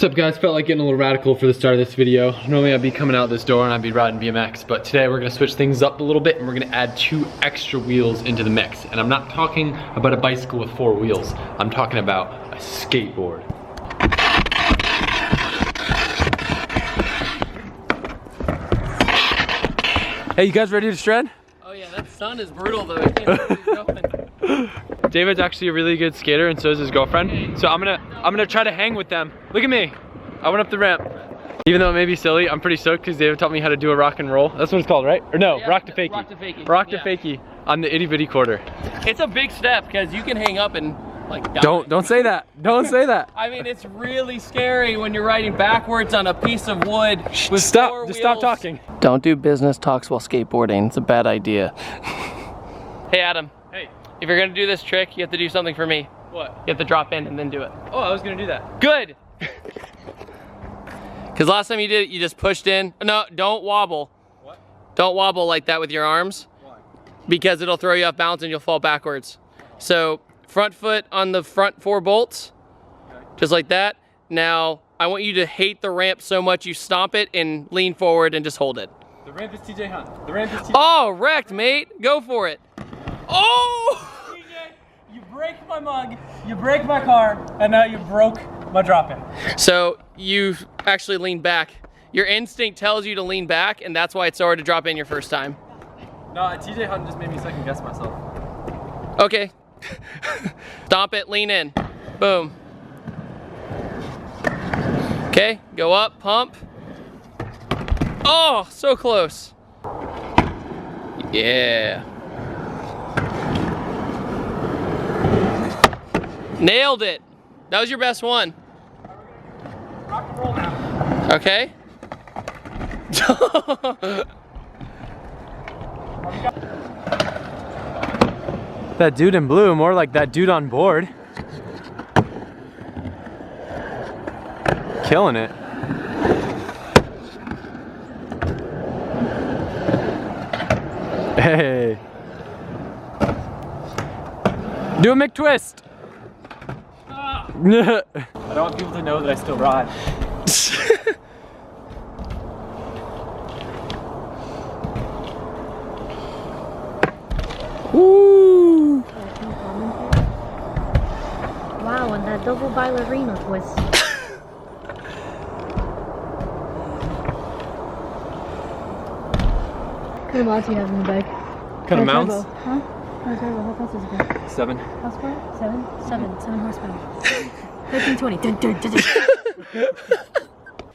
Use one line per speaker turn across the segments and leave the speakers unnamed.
What's up guys, felt like getting a little radical for the start of this video. Normally I'd be coming out this door and I'd be riding BMX, but today we're gonna switch things up a little bit and we're gonna add 2 extra wheels into the mix. And I'm not talking about a bicycle with 4 wheels. I'm talking about a skateboard. Hey, you guys ready to shred?
Oh yeah, that sun is brutal though. I can't see going.
David's actually a really good skater and so is his girlfriend. So I'm gonna try to hang with them. Look at me. I went up the ramp. Even though it may be silly, I'm pretty stoked because David taught me how to do a rock and roll. That's what it's called, right? Or no, yeah, rock to fakie.
Rock to fakie.
Rock to fakie on the itty bitty quarter.
It's a big step because you can hang up and like die.
Don't say that. Don't say that.
I mean, it's really scary when you're riding backwards on a piece of wood with
Stop.
4
Just
wheels.
stop talking.
Don't do business talks while skateboarding. It's a bad idea. Hey Adam.
Hey.
If you're gonna do this trick, you have to do something for me.
What?
You have to drop in and then do it.
Oh, I was gonna do that.
Good. Because last time you did it, you just pushed in. No, don't wobble.
What?
Don't wobble like that with your arms.
Why?
Because it'll throw you off balance and you'll fall backwards. So front foot on the front 4 bolts, okay. Just like that. Now, I want you to hate the ramp so much you stomp it and lean forward and just hold it.
The ramp is TJ Hunt. The ramp is TJ.
Oh, wrecked, mate. Go for it. Oh!
TJ, you break my mug, you break my car, and now you broke my drop-in.
So you actually lean back. Your instinct tells you to lean back, and that's why it's so hard to drop in your first time.
No, TJ Hunt just made me second guess myself.
Okay. Stomp it, lean in. Boom. Okay, go up, pump. Oh, so close. Yeah. Nailed it. That was your best one.
Rock and roll now.
Okay.
That dude in blue, more like that dude on board. Killing it. Hey. Do a McTwist.
I don't want people to know that I still ride.
Woo!
Wow, and that double ballerina twist. What kind of mods do you have in the bag?
Kind of mounts?
Huh? No turbo. How fast is it go?
7.
Horsepower? 7 horsepower. 13, 20. Dun, dun, dun, dun.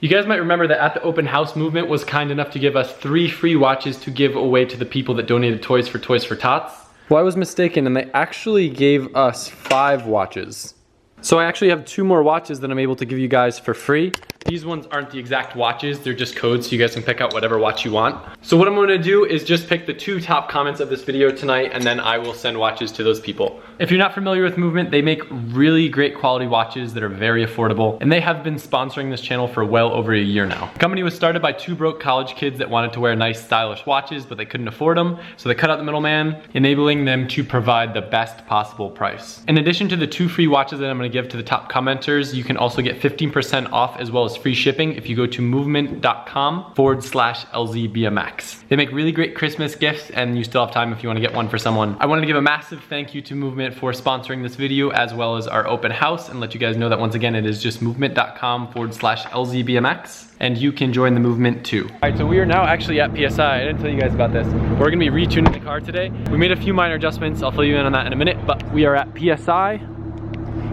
You guys might remember that At the Open House movement was kind enough to give us 3 free watches to give away to the people that donated Toys for Tots. Well, I was mistaken and they actually gave us 5 watches. So I actually have 2 more watches that I'm able to give you guys for free. These ones aren't the exact watches, they're just codes so you guys can pick out whatever watch you want. So what I'm gonna do is just pick the 2 top comments of this video tonight and then I will send watches to those people. If you're not familiar with Movement, they make really great quality watches that are very affordable and they have been sponsoring this channel for well over a year now. The company was started by 2 broke college kids that wanted to wear nice stylish watches but they couldn't afford them, so they cut out the middleman, enabling them to provide the best possible price. In addition to the 2 free watches that I'm gonna give to the top commenters, you can also get 15% off as well as free shipping if you go to movement.com/LZBMX. They make really great Christmas gifts and you still have time if you want to get one for someone. I wanted to give a massive thank you to Movement for sponsoring this video as well as our open house and let you guys know that once again it is just movement.com/LZBMX and you can join the movement too. All right, so we are now actually at PSI. I didn't tell you guys about this. We're gonna be retuning the car today. We made a few minor adjustments. I'll fill you in on that in a minute, but we are at PSI.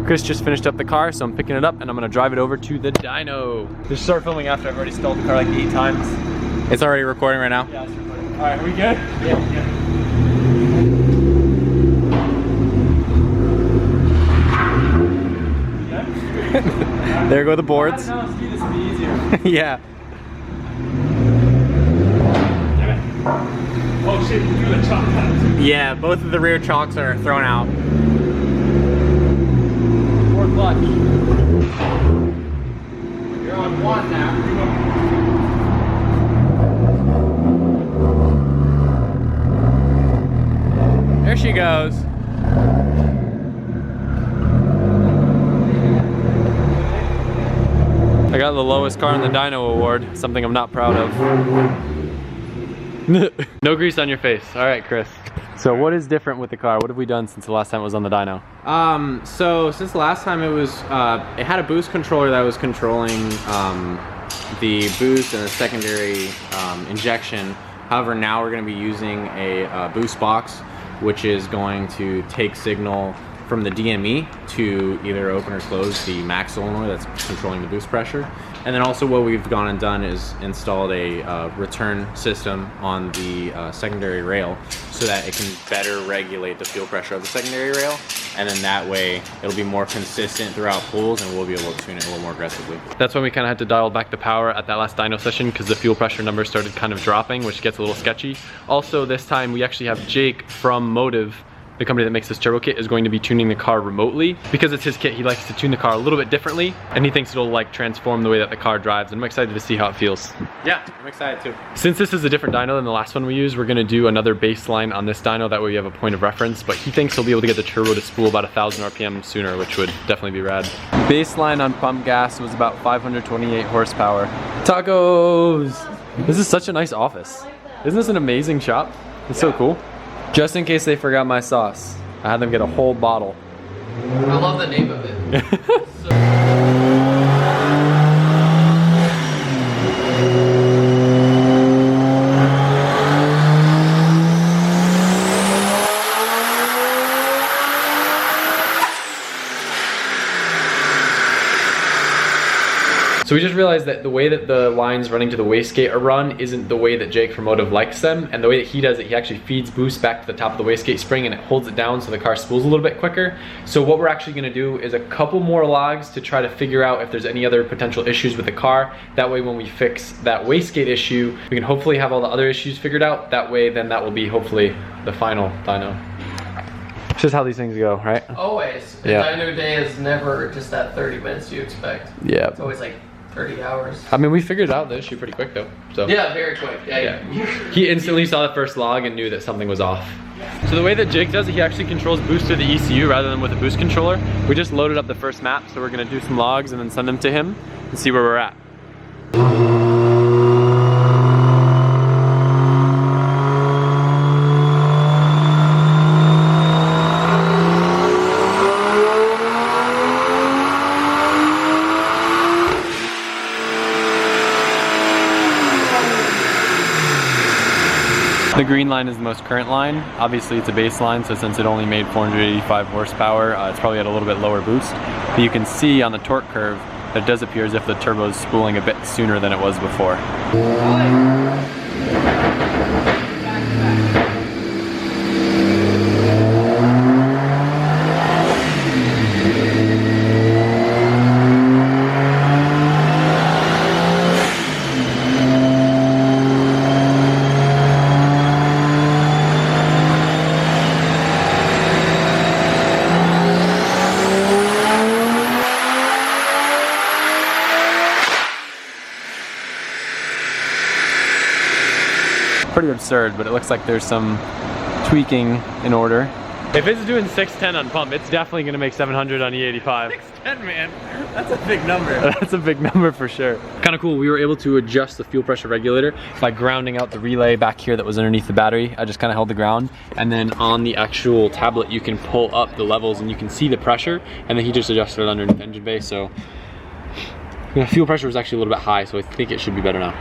Chris just finished up the car, so I'm picking it up and I'm gonna drive it over to the dyno. Just start filming after I've already stalled the car like 8 times.
It's already recording right now?
Yeah, it's recording. All right, are we good? Yeah.
There go the boards.
Now let's do this to be easier.
Yeah.
Damn it. Oh shit, you do the chalk out.
Yeah, both of the rear chocks are thrown out.
More clutch. You're on 1 now.
There she goes.
I got the lowest car in the dyno award, something I'm not proud of. No grease on your face. All right, Chris. So what is different with the car? What have we done since the last time it was on the dyno?
So since the last time it was, it had a boost controller that was controlling the boost and the secondary injection. However, now we're going to be using a boost box, which is going to take signal from the DME to either open or close the max solenoid that's controlling the boost pressure. And then also what we've gone and done is installed a return system on the secondary rail so that it can better regulate the fuel pressure of the secondary rail. And then that way it'll be more consistent throughout pulls and we'll be able to tune it a little more aggressively.
That's when we kind of had to dial back the power at that last dyno session because the fuel pressure numbers started kind of dropping, which gets a little sketchy. Also this time we actually have Jake from Motive, the company that makes this turbo kit, is going to be tuning the car remotely. Because it's his kit, he likes to tune the car a little bit differently, and he thinks it'll like transform the way that the car drives, and I'm excited to see how it feels.
Yeah, I'm excited too.
Since this is a different dyno than the last one we used, we're gonna do another baseline on this dyno, that way we have a point of reference, but he thinks he'll be able to get the turbo to spool about 1,000 RPM sooner, which would definitely be rad. Baseline on pump gas was about 528 horsepower. Tacos! This is such a nice office. Isn't this an amazing shop? It's so cool. Just in case they forgot my sauce, I had them get a whole bottle.
I love the name of it.
So we just realized that the way that the lines running to the wastegate are run isn't the way that Jake from Motive likes them, and the way that he does it, he actually feeds boost back to the top of the wastegate spring and it holds it down so the car spools a little bit quicker. So what we're actually gonna do is a couple more logs to try to figure out if there's any other potential issues with the car. That way when we fix that wastegate issue, we can hopefully have all the other issues figured out. That way then that will be hopefully the final dyno. It's just how these things go, right?
Always. A
Yeah.
dyno day is never just that 30 minutes you expect.
Yeah.
It's always like 30 hours.
I mean, we figured out the issue pretty quick though. So
Yeah, very quick. Yeah.
He instantly saw the first log and knew that something was off. So the way that Jake does it, he actually controls boost through the ECU rather than with a boost controller. We just loaded up the first map, so we're gonna do some logs and then send them to him and see where we're at. The green line is the most current line. Obviously it's a baseline, so since it only made 485 horsepower, it's probably at a little bit lower boost. But you can see on the torque curve that it does appear as if the turbo is spooling a bit sooner than it was before. Pretty absurd, but it looks like there's some tweaking in order. If it's doing 610 on pump, it's definitely gonna make 700 on E85.
610, man. That's a big number.
That's a big number for sure. Kind of cool, we were able to adjust the fuel pressure regulator by grounding out the relay back here that was underneath the battery. I just kind of held the ground, and then on the actual tablet you can pull up the levels and you can see the pressure, and then he just adjusted it underneath the engine bay, so the fuel pressure was actually a little bit high, so I think it should be better now.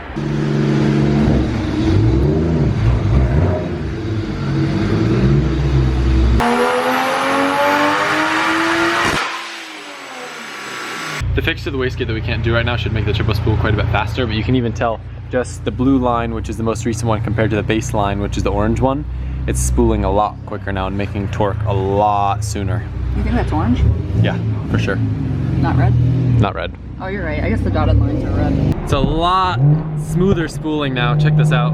The fix to the wastegate that we can't do right now should make the turbo spool quite a bit faster, but you can even tell just the blue line, which is the most recent one, compared to the base line, which is the orange one, it's spooling a lot quicker now and making torque a lot sooner.
You think that's orange?
Yeah, for sure.
Not red?
Not red.
Oh, you're right. I guess the dotted lines are red.
It's a lot smoother spooling now. Check this out.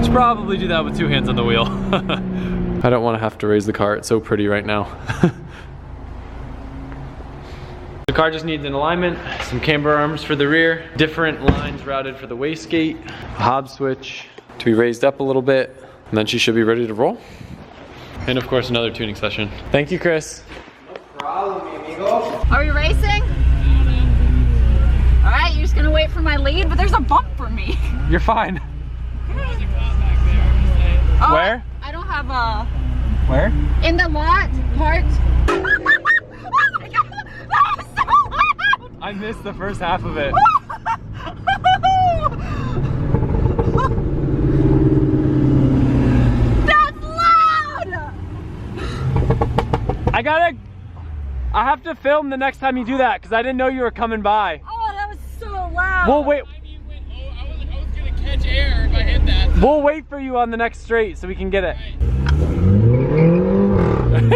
Should probably do that with two hands on the wheel. I don't want to have to raise the car. It's so pretty right now. The car just needs an alignment, some camber arms for the rear, different lines routed for the wastegate, a hob switch to be raised up a little bit, and then she should be ready to roll. And of course, another tuning session. Thank you, Chris.
No problem, amigo.
Are we racing? All right, you're just gonna wait for my lead, but there's a bump for me.
You're fine.
Oh,
Where?
I don't have a...
Where?
In the lot part. Oh my God, that was so loud!
I missed the first half of it.
That's loud!
I have to film the next time you do that because I didn't know you were coming by.
Oh, that was so loud.
We'll wait.
I was gonna catch air if I hit that.
We'll wait for you on the next straight so we can get it.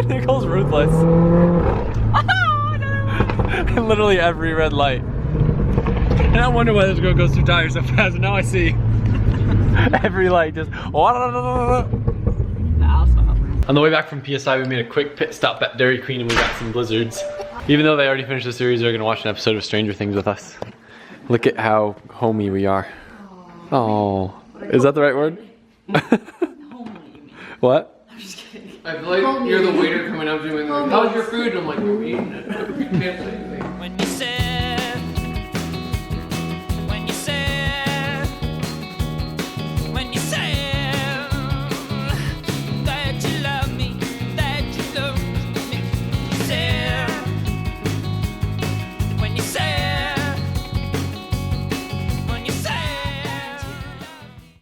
Nicole's ruthless.
Oh, no.
Literally every red light. And I wonder why this girl goes through tires so fast. And now I see every light just.
I'll stop.
On the way back from PSI, we made a quick pit stop at Dairy Queen and we got some blizzards. Even though they already finished the series, they're gonna watch an episode of Stranger Things with us. Look at how homey we are. Oh, is that the right word? What?
I feel like you're the waiter coming up to me and like, how's your food? And I'm like, we're eating it. You can't say